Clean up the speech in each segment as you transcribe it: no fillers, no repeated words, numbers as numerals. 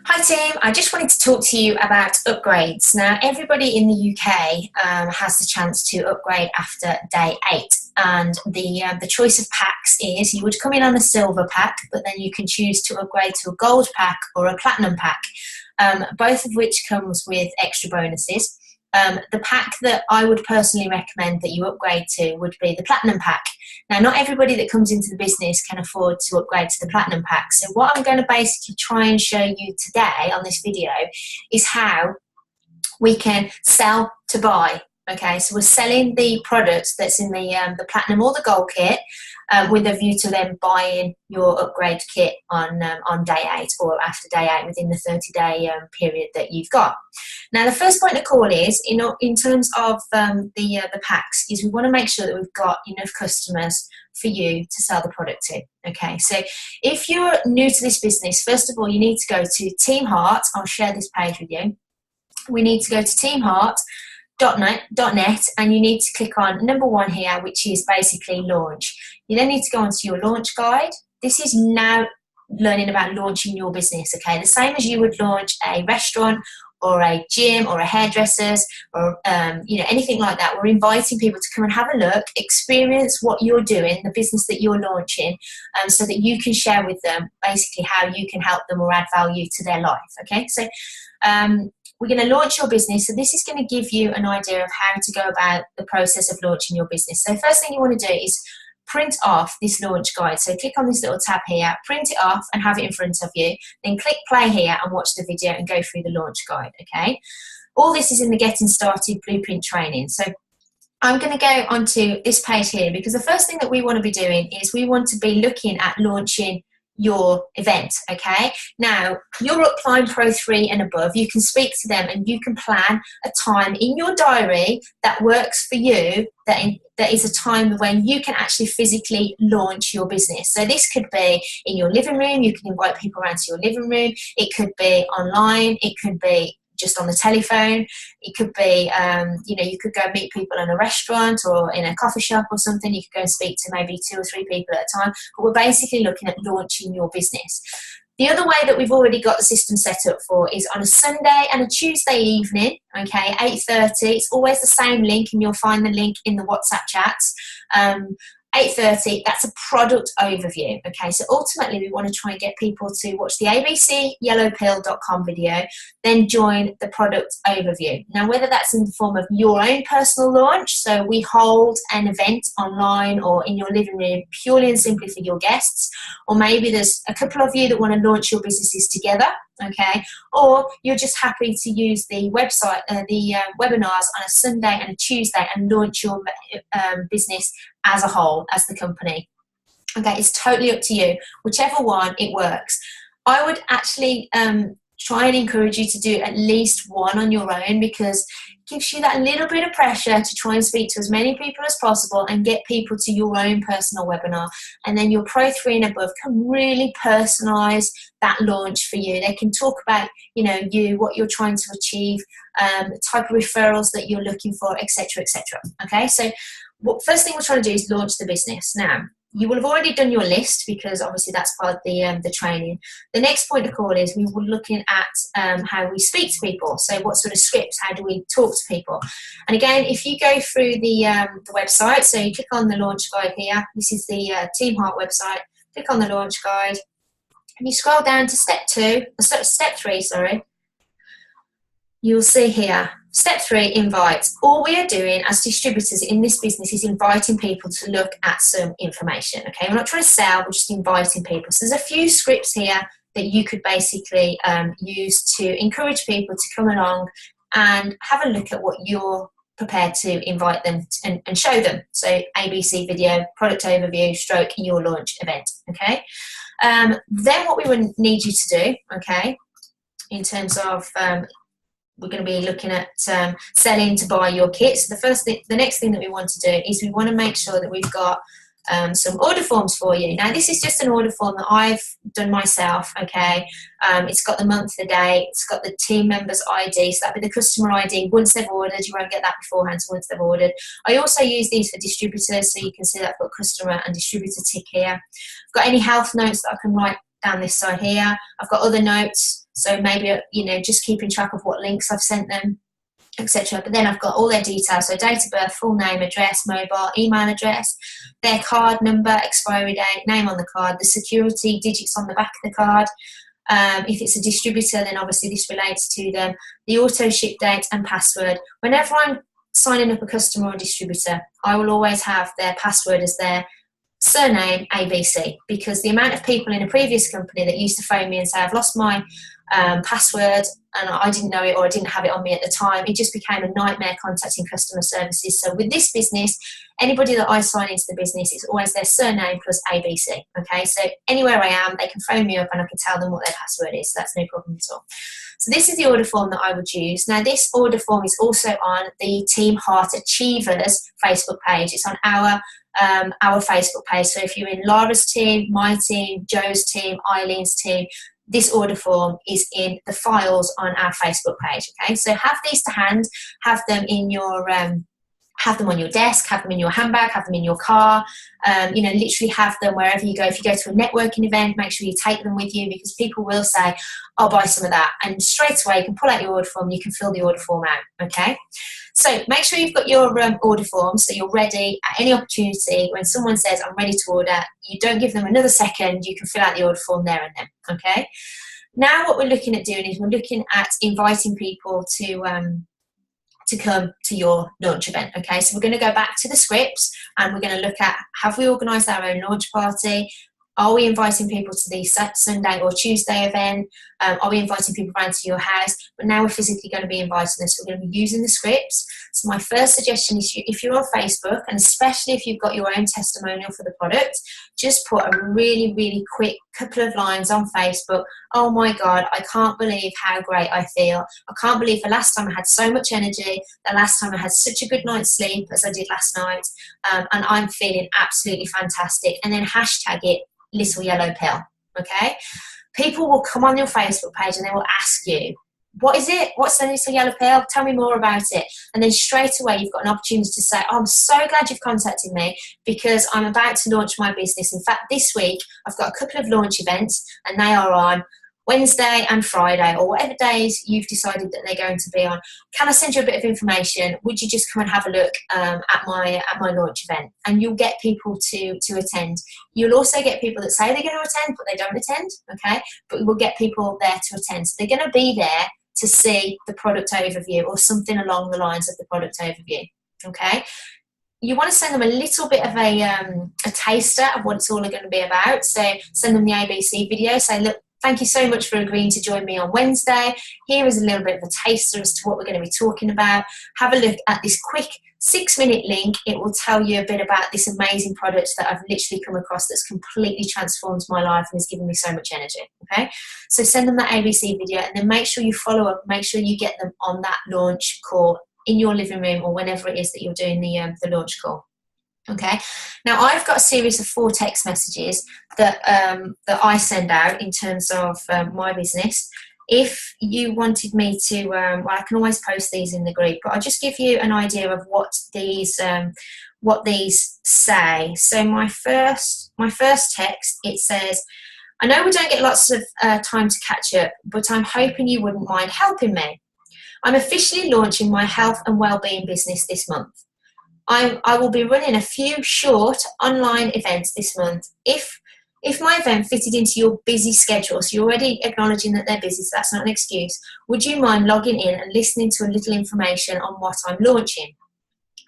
Hi team, I just wanted to talk to you about upgrades. Now everybody in the UK has the chance to upgrade after day 8, and the choice of packs is you would come in on a silver pack, but then you can choose to upgrade to a gold pack or a platinum pack, both of which comes with extra bonuses. The pack that I would personally recommend that you upgrade to would be the platinum pack. Now, not everybody that comes into the business can afford to upgrade to the platinum pack. So what I'm going to basically try and show you today on this video is how we can sell to buy. Okay, so we're selling the product that's in the platinum or the gold kit with a view to then buying your upgrade kit on day 8 or after day 8 within the 30-day period that you've got. Now, the first point of call is, in terms of the packs, is we want to make sure that we've got enough customers for you to sell the product to. Okay, so if you're new to this business, first of all, you need to go to Team Heart. I'll share this page with you. We need to go to teamheart.net and you need to click on number 1 here, which is basically launch. You then need to go onto your launch guide. This is now learning about launching your business, okay? The same as you would launch a restaurant or a gym or a hairdresser's or anything like that. We're inviting people to come and have a look, experience what you're doing, the business that you're launching, so that you can share with them basically how you can help them or add value to their life, okay? So we're going to launch your business. So this is going to give you an idea of how to go about the process of launching your business. So first thing you want to do is print off this launch guide. So click on this little tab here, print it off and have it in front of you. Then click play here and watch the video and go through the launch guide, okay? All this is in the Getting Started Blueprint training. So I'm going to go onto this page here because the first thing that we want to be doing is we want to be looking at launching your event, okay? Now, you're Upline Pro 3 and above. You can speak to them and you can plan a time in your diary that works for you, that is a time when you can actually physically launch your business. So this could be in your living room. You can invite people around to your living room. It could be online. It could be just on the telephone. It could be, you could go meet people in a restaurant or in a coffee shop or something. You could go and speak to maybe 2 or 3 people at a time. But we're basically looking at launching your business. The other way that we've already got the system set up for is on a Sunday and a Tuesday evening, okay, 8:30. It's always the same link, and you'll find the link in the WhatsApp chats. 8:30, that's a product overview, okay? So ultimately, we want to try and get people to watch the abcyellowpill.com video, then join the product overview. Now, whether that's in the form of your own personal launch, so we hold an event online or in your living room purely and simply for your guests, or maybe there's a couple of you that want to launch your businesses together, okay? Or you're just happy to use the website, the webinars on a Sunday and a Tuesday and launch your business as a whole, as the company. Okay, it's totally up to you. Whichever one, it works. I would actually try and encourage you to do at least one on your own, because it gives you that little bit of pressure to try and speak to as many people as possible and get people to your own personal webinar. And then your Pro 3 and above can really personalize that launch for you. They can talk about, what you're trying to achieve, the type of referrals that you're looking for, etc., etc. Okay, so first thing we're trying to do is launch the business. Now, you will have already done your list because obviously that's part of the training. The next point of call is we were looking at how we speak to people. So what sort of scripts, how do we talk to people? And again, if you go through the website, so you click on the launch guide here. This is the Team Heart website. Click on the launch guide and you scroll down to step 3, sorry. You'll see here, step 3, invite. All we are doing as distributors in this business is inviting people to look at some information, okay? We're not trying to sell, we're just inviting people. So there's a few scripts here that you could basically use to encourage people to come along and have a look at what you're prepared to invite them and show them. So ABC video, product overview, stroke your launch event, okay? Then what we would need you to do, okay, in terms of we're going to be looking at selling to buy your kit. So the next thing that we want to do is we want to make sure that we've got some order forms for you. Now, this is just an order form that I've done myself, okay? It's got the month, the day, it's got the team member's ID, so that'll be the customer ID. Once they've ordered, you won't get that beforehand, so once they've ordered. I also use these for distributors, so you can see that I've got customer and distributor tick here. I've got any health notes that I can write down this side here. I've got other notes. So maybe, just keeping track of what links I've sent them, etc. But then I've got all their details, so date of birth, full name, address, mobile, email address, their card number, expiry date, name on the card, the security digits on the back of the card. If it's a distributor, then obviously this relates to them, the auto ship date and password. Whenever I'm signing up a customer or distributor, I will always have their password as their surname ABC, because the amount of people in a previous company that used to phone me and say, I've lost my password and I didn't know it, or I didn't have it on me at the time, it just became a nightmare contacting customer services. So with this business, anybody that I sign into the business, it's always their surname plus ABC. Okay, so anywhere I am, they can phone me up and I can tell them what their password is. So that's no problem at all. So this is the order form that I would use. Now this order form is also on the Team Heart Achievers Facebook page. It's on our Facebook page. So if you're in Laura's team, my team, Joe's team, Eileen's team, this order form is in the files on our Facebook page. Okay, so have these to hand, have them in your have them on your desk, have them in your handbag, have them in your car, literally have them wherever you go. If you go to a networking event, make sure you take them with you, because people will say, I'll buy some of that. And straight away, you can pull out your order form, you can fill the order form out, okay? So make sure you've got your order form so you're ready at any opportunity. When someone says, I'm ready to order, you don't give them another second, you can fill out the order form there and then, okay? Now what we're looking at doing is we're looking at inviting people to come to your launch event. Okay, so we're going to go back to the scripts and we're going to look at, have we organised our own launch party? Are we inviting people to the Sunday or Tuesday event? Are we inviting people around to your house? But now we're physically going to be inviting them, so we're going to be using the scripts. So my first suggestion is, if you're on Facebook, and especially if you've got your own testimonial for the product, just put a really, really quick couple of lines on Facebook. Oh my God, I can't believe how great I feel. I can't believe the last time I had so much energy, the last time I had such a good night's sleep as I did last night, and I'm feeling absolutely fantastic. And then hashtag it, little yellow pill. Okay, people will come on your Facebook page and they will ask you, what is it? What's the little yellow pill? Tell me more about it. And then straight away you've got an opportunity to say, oh, I'm so glad you've contacted me, because I'm about to launch my business. In fact, this week I've got a couple of launch events and they are on Wednesday and Friday, or whatever days you've decided that they're going to be on. Can I send you a bit of information? Would you just come and have a look at my launch event? And you'll get people to attend. You'll also get people that say they're going to attend, but they don't attend, okay? But we'll get people there to attend. So they're going to be there to see the product overview or something along the lines of the product overview, okay? You want to send them a little bit of a taster of what it's all going to be about. So send them the ABC video, say, look, thank you so much for agreeing to join me on Wednesday. Here is a little bit of a taster as to what we're going to be talking about. Have a look at this quick 6-minute link. It will tell you a bit about this amazing product that I've literally come across that's completely transformed my life and has given me so much energy. Okay, so send them that ABC video and then make sure you follow up, make sure you get them on that launch call in your living room or whenever it is that you're doing the launch call. Okay, now I've got a series of 4 text messages that I send out in terms of my business. If you wanted me to, well, I can always post these in the group, but I'll just give you an idea of what these say. So my first text, it says, I know we don't get lots of time to catch up, but I'm hoping you wouldn't mind helping me. I'm officially launching my health and wellbeing business this month. I will be running a few short online events this month. If my event fitted into your busy schedule, so you're already acknowledging that they're busy, so that's not an excuse, would you mind logging in and listening to a little information on what I'm launching?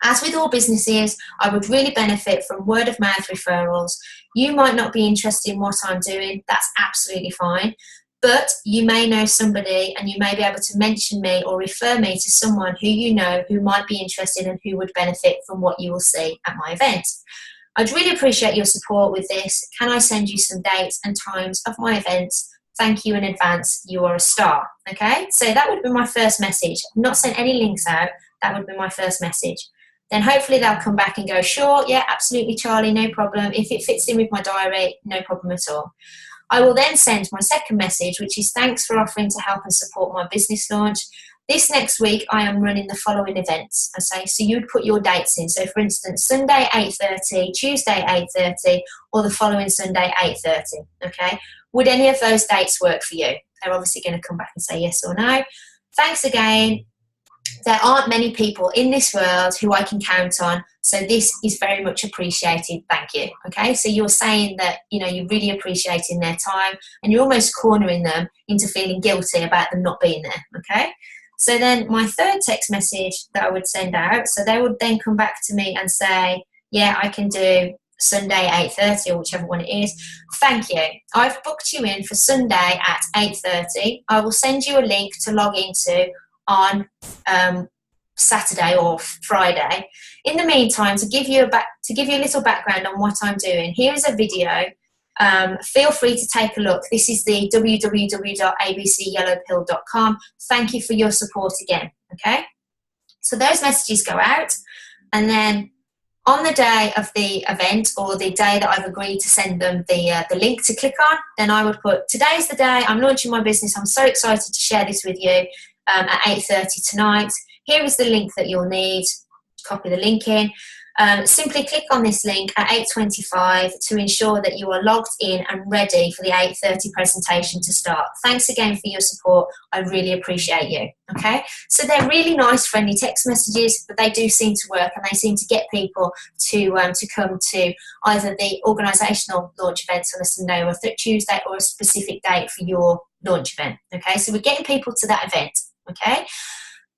As with all businesses, I would really benefit from word of mouth referrals. You might not be interested in what I'm doing, that's absolutely fine. But you may know somebody and you may be able to mention me or refer me to someone who you know who might be interested and who would benefit from what you will see at my event. I'd really appreciate your support with this. Can I send you some dates and times of my events? Thank you in advance. You are a star. Okay, so that would be my first message. I've not sent any links out. That would be my first message. Then hopefully they'll come back and go, sure, yeah, absolutely, Charlie, no problem. If it fits in with my diary, no problem at all. I will then send my second message, which is thanks for offering to help and support my business launch. This next week, I am running the following events. Okay, so you'd put your dates in. So, for instance, Sunday 8:30, Tuesday 8:30, or the following Sunday 8:30. Okay, would any of those dates work for you? they're obviously going to come back and say yes or no. Thanks again. There aren't many people in this world who I can count on, so this is very much appreciated. Thank you. Okay, so you're saying that, you know, you're really appreciating their time, and you're almost cornering them into feeling guilty about them not being there. Okay, so then my third text message that I would send out, so they would then come back to me and say, yeah, I can do Sunday 8:30 or whichever one it is. Thank you. I've booked you in for Sunday at 8:30. I will send you a link to log into on Saturday or Friday. In the meantime, to give you a little background on what I'm doing, here is a video. Feel free to take a look. This is the www.abcyellowpill.com. Thank you for your support again. Okay, so those messages go out, and then on the day of the event, or the day that I've agreed to send them the link to click on, then I would put, today's the day, I'm launching my business, I'm so excited to share this with you at 8:30 tonight. Here is the link that you'll need. Copy the link in. Simply click on this link at 8:25 to ensure that you are logged in and ready for the 8:30 presentation to start. Thanks again for your support. I really appreciate you. Okay, so they're really nice, friendly text messages, but they do seem to work, and they seem to get people to come to either the organisational launch events on a Sunday or a Tuesday, or a specific date for your launch event. Okay, so we're getting people to that event. Okay,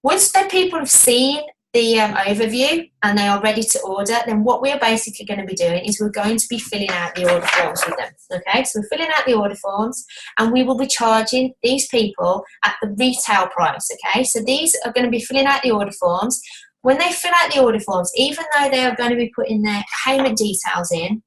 once the people have seen the overview and they are ready to order, then what we're basically going to be doing is we're going to be filling out the order forms with them. Okay, so we're filling out the order forms, and we will be charging these people at the retail price. Okay, so these are going to be filling out the order forms. When they fill out the order forms, even though they are going to be putting their payment details in,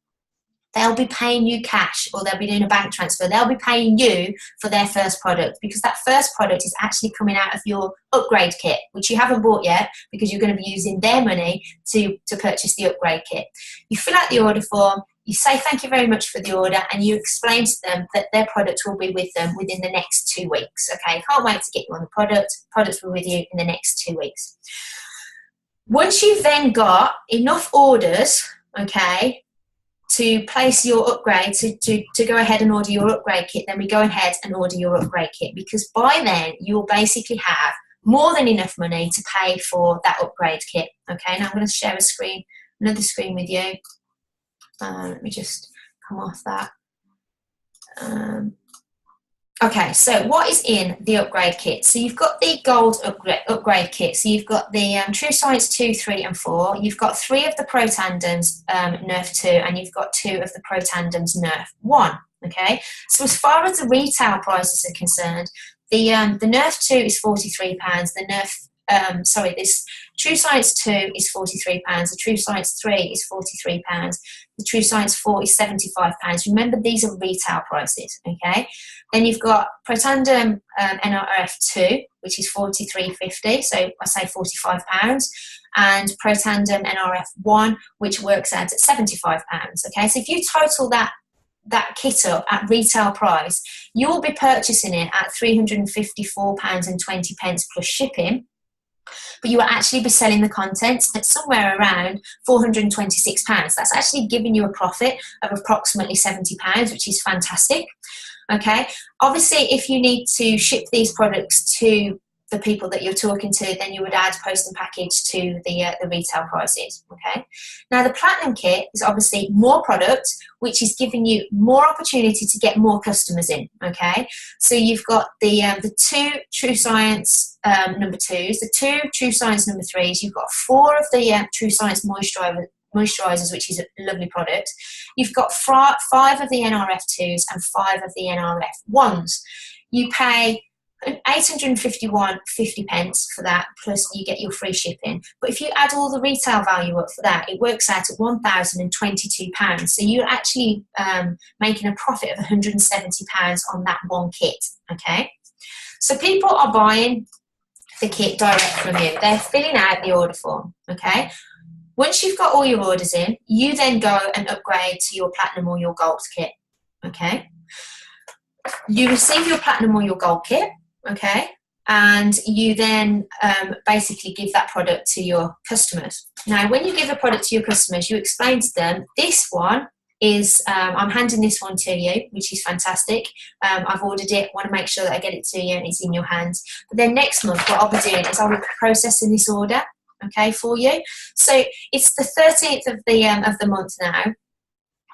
they'll be paying you cash, or they'll be doing a bank transfer. They'll be paying you for their first product, because that first product is actually coming out of your upgrade kit, which you haven't bought yet, because you're going to be using their money to purchase the upgrade kit. You fill out the order form, you say thank you very much for the order, and you explain to them that their product will be with them within the next 2 weeks. Okay, can't wait to get you on the product. Products will be with you in the next 2 weeks. Once you've then got enough orders, okay, to place your upgrade, to go ahead and order your upgrade kit, then we go ahead and order your upgrade kit, because by then you'll basically have more than enough money to pay for that upgrade kit. Okay, now I'm going to share another screen with you. Let me just come off that. Okay, so what is in the upgrade kit? So you've got the gold upgrade kit. So you've got the True Science 2, 3 and 4. You've got 3 of the Protandems Nerf 2, and you've got 2 of the Protandems Nerf 1. Okay, so as far as the retail prices are concerned, the Nerf 2 is £43. The this True Science 2 is £43. The True Science 3 is £43. The True Science 4 is £75. Remember, these are retail prices. Okay. Then you've got Protandem NRF 2, which is £43.50. So I say £45. And Protandem NRF 1, which works out at £75. Okay. So if you total that kit up at retail price, you will be purchasing it at £354.20 plus shipping. But you will actually be selling the contents at somewhere around £426. That's actually giving you a profit of approximately £70, which is fantastic. Okay, obviously if you need to ship these products to the people that you're talking to, then you would add post and package to the retail prices. Okay, now the platinum kit is obviously more product, which is giving you more opportunity to get more customers in. Okay, so you've got the 2 True Science number 2s, the 2 True Science number 3s, you've got 4 of the True Science moisturizers, which is a lovely product. You've got 5 of the NRF 2s and 5 of the NRF 1s. You pay £851.50 for that, plus you get your free shipping. But if you add all the retail value up for that, it works out at £1,022. So you're actually making a profit of £170 on that one kit. Okay, so people are buying the kit direct from you. They're filling out the order form. Okay, once you've got all your orders in, you then go and upgrade to your platinum or your gold kit. Okay, you receive your platinum or your gold kit. Okay, and you then basically give that product to your customers. Now, when you give the product to your customers, you explain to them, this one is I'm handing this one to you, which is fantastic. I've ordered it, want to make sure that I get it to you and it's in your hands. But then next month, what I'll be doing is I'll be processing this order, okay, for you. So it's the 13th of the month now.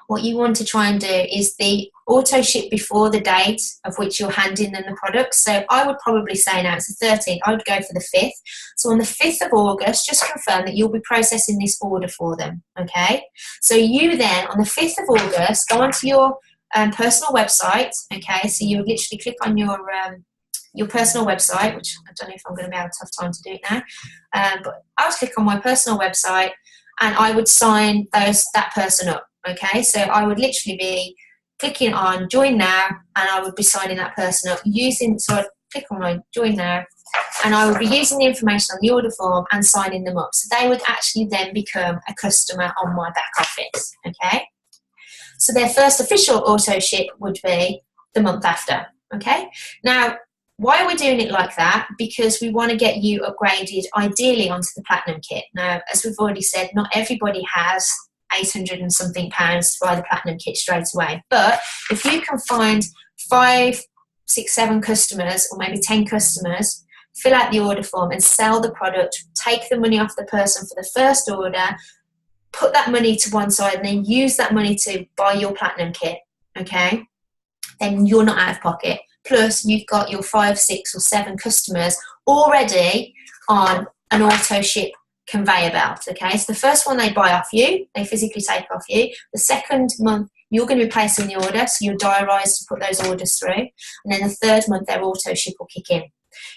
What you want to try and do is the auto ship before the date of which you're handing them the product. So I would probably say now it's the 13th, I would go for the 5th. So on the 5th of August, just confirm that you'll be processing this order for them, okay? So you then, on the 5th of August, go onto your personal website, okay? So you would literally click on your personal website, which I don't know if I'm going to be able to have time to do it now, but I would click on my personal website and I would sign that person up. Okay, so I would literally be clicking on join now and I would be signing that person up so I'd click on my join now and I would be using the information on the order form and signing them up. So they would actually then become a customer on my back office, okay? So their first official auto ship would be the month after, okay? Now, why are we doing it like that? Because we want to get you upgraded ideally onto the Platinum kit. Now, as we've already said, not everybody has 800 and something pounds to buy the Platinum kit straight away. But if you can find 5, 6, 7 customers or maybe 10 customers, fill out the order form and sell the product, take the money off the person for the first order, put that money to one side and then use that money to buy your Platinum kit, okay? Then you're not out of pocket. Plus you've got your 5, 6 or 7 customers already on an auto ship conveyor belt, okay? So the first one they buy off you, they physically take off you. The second month, you're going to be placing the order, so you're diarised to put those orders through. And then the third month, their auto ship will kick in.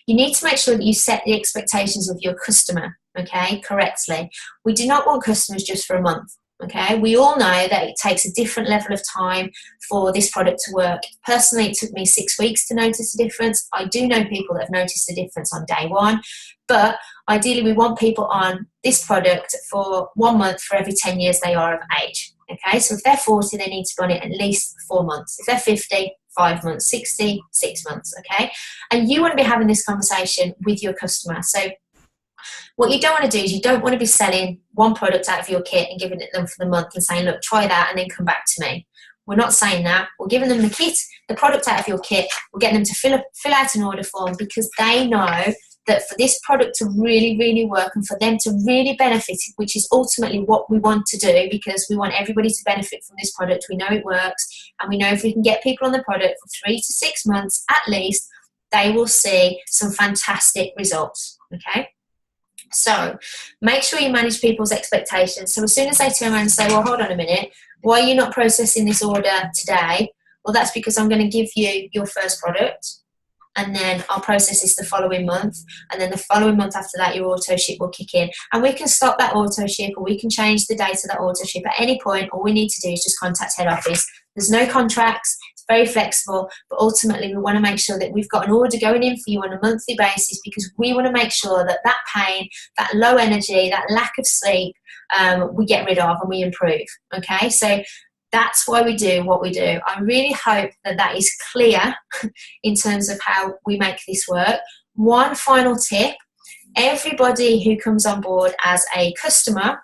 You need to make sure that you set the expectations of your customer, okay, correctly. We do not want customers just for a month, okay? We all know that it takes a different level of time for this product to work. Personally, it took me 6 weeks to notice the difference. I do know people that have noticed the difference on day one, but ideally we want people on this product for 1 month for every 10 years they are of age, okay? So if they're 40, they need to be on it at least 4 months. If they're 50, 5 months, 60, 6 months, okay? And you want to be having this conversation with your customer. So what you don't want to do is you don't want to be selling one product out of your kit and giving it them for the month and saying, look, try that and then come back to me. We're not saying that. We're giving them the kit, the product out of your kit. We're getting them to fill out an order form because they know that for this product to really, really work and for them to really benefit, which is ultimately what we want to do because we want everybody to benefit from this product. We know it works and we know if we can get people on the product for 3 to 6 months at least, they will see some fantastic results, okay? So make sure you manage people's expectations. So as soon as they turn around and say, well, hold on a minute, why are you not processing this order today? Well, that's because I'm going to give you your first product and then I'll process this the following month, and then the following month after that your auto ship will kick in, and we can stop that auto ship or we can change the date of that auto ship at any point. All we need to do is just contact head office. There's no contracts, it's very flexible, but ultimately we want to make sure that we've got an order going in for you on a monthly basis because we want to make sure that that pain, that low energy, that lack of sleep, we get rid of and we improve, okay? So that's why we do what we do. I really hope that that is clear in terms of how we make this work. One final tip, everybody who comes on board as a customer,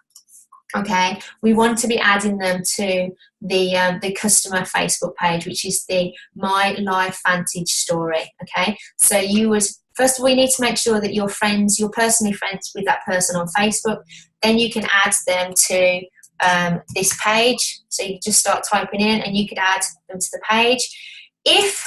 okay, we want to be adding them to the customer Facebook page, which is the My Life Vantage story, okay? So you would, first of all, you need to make sure that you're friends, you're personally friends with that person on Facebook. Then you can add them to this page. So you just start typing in and you could add them to the page. If,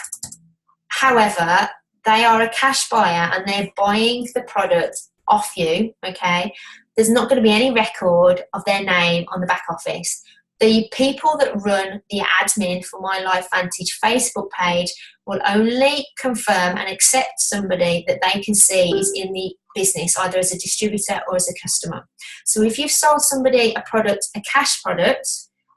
however, they are a cash buyer and they're buying the product off you, okay, there's not going to be any record of their name on the back office. The people that run the admin for My Life Vantage Facebook page will only confirm and accept somebody that they can see is in the business, either as a distributor or as a customer. So if you've sold somebody a product, a cash product,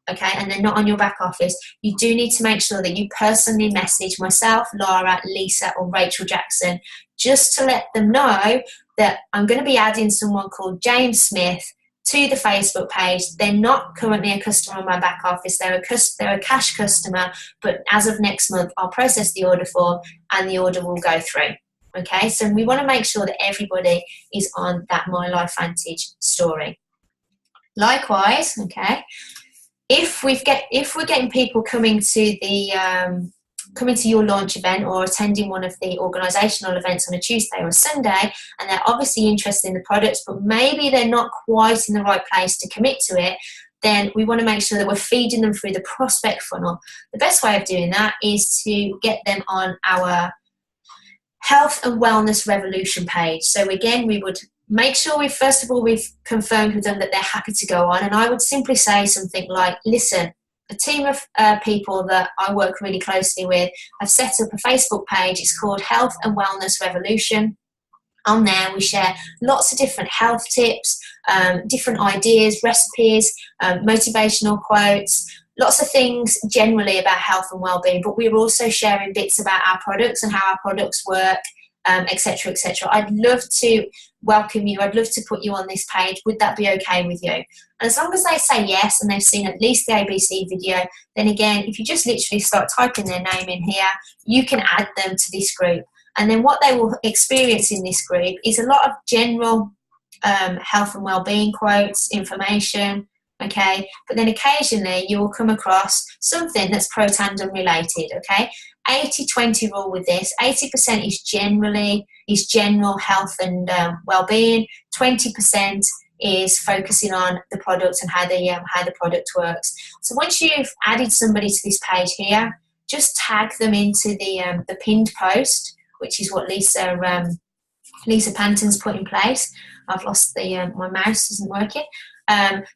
okay, and they're not on your back office, you do need to make sure that you personally message myself, Laura, Lisa, or Rachel Jackson, just to let them know that I'm going to be adding someone called James Smith to the Facebook page. They're not currently a customer on my back office. They're a cash customer, but as of next month, I'll process the order form and the order will go through. Okay, so we want to make sure that everybody is on that My Life Vantage story. Likewise, okay, if we're getting people coming to your launch event or attending one of the organisational events on a Tuesday or a Sunday, and they're obviously interested in the products, but maybe they're not quite in the right place to commit to it, then we want to make sure that we're feeding them through the prospect funnel. The best way of doing that is to get them on our health and wellness revolution page. So again, we would make sure we've confirmed with them that they're happy to go on. And I would simply say something like, listen, a team of people that I work really closely with have set up a Facebook page. It's called Health and Wellness Revolution. On there, we share lots of different health tips, different ideas, recipes, motivational quotes, lots of things generally about health and well-being, but we're also sharing bits about our products and how our products work, etc., etc. I'd love to welcome you. I'd love to put you on this page. Would that be okay with you? And as long as they say yes and they've seen at least the ABC video, then again, if you just literally start typing their name in here, you can add them to this group. And then what they will experience in this group is a lot of general health and well-being quotes, information, okay? But then occasionally you will come across something that's pro-tandem related, okay? 80-20 rule with this. 80% is general health and well-being. 20% is focusing on the product and how the product works. So once you've added somebody to this page here, just tag them into the pinned post, which is what Lisa Panton's put in place. I've lost my mouse isn't working.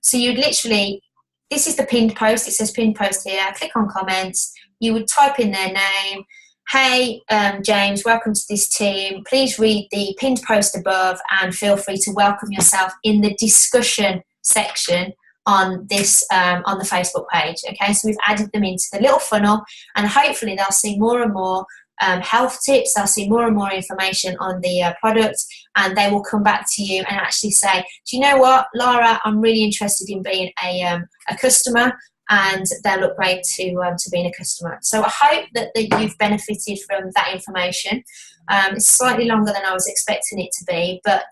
So you'd literally, this is the pinned post. It says pinned post here. Click on comments. You would type in their name. Hey, James, welcome to this team. Please read the pinned post above and feel free to welcome yourself in the discussion section on this on the Facebook page. Okay, so we've added them into the little funnel, and hopefully they'll see more and more health tips. They'll see more and more information on the product, and they will come back to you and actually say, do you know what, Lara, I'm really interested in being a customer, and they'll upgrade to being a customer. So I hope that you've benefited from that information. It's slightly longer than I was expecting it to be, but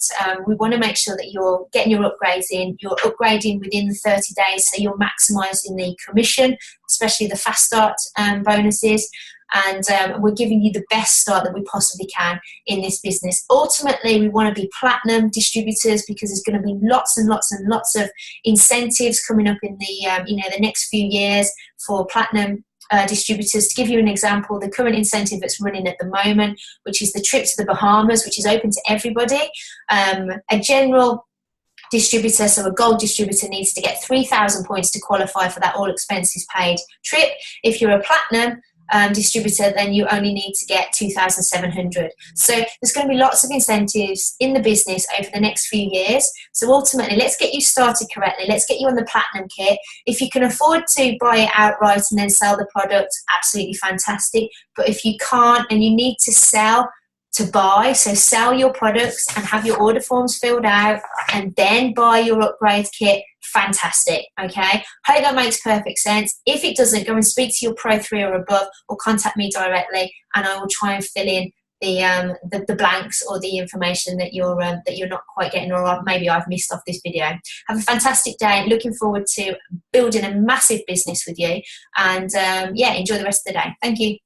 we want to make sure that you're getting your upgrades in. You're upgrading within the 30 days, so you're maximising the commission, especially the fast start bonuses. And we're giving you the best start that we possibly can in this business. Ultimately, we want to be platinum distributors because there's going to be lots and lots and lots of incentives coming up in the next few years for platinum distributors. To give you an example, the current incentive that's running at the moment, which is the trip to the Bahamas, which is open to everybody. A general distributor, so a gold distributor, needs to get 3,000 points to qualify for that all expenses paid trip. If you're a platinum distributor, then you only need to get 2,700. So there's going to be lots of incentives in the business over the next few years. So ultimately, let's get you started correctly. Let's get you on the platinum kit. If you can afford to buy it outright and then sell the product, absolutely fantastic. But if you can't and you need to sell to buy, so sell your products and have your order forms filled out and then buy your upgrade kit, fantastic. Okay, hope that makes perfect sense. If it doesn't, go and speak to your Pro 3 or above, or contact me directly, and I will try and fill in the blanks or the information that you're not quite getting, or maybe I've missed off this video. Have a fantastic day. Looking forward to building a massive business with you, and enjoy the rest of the day. Thank you.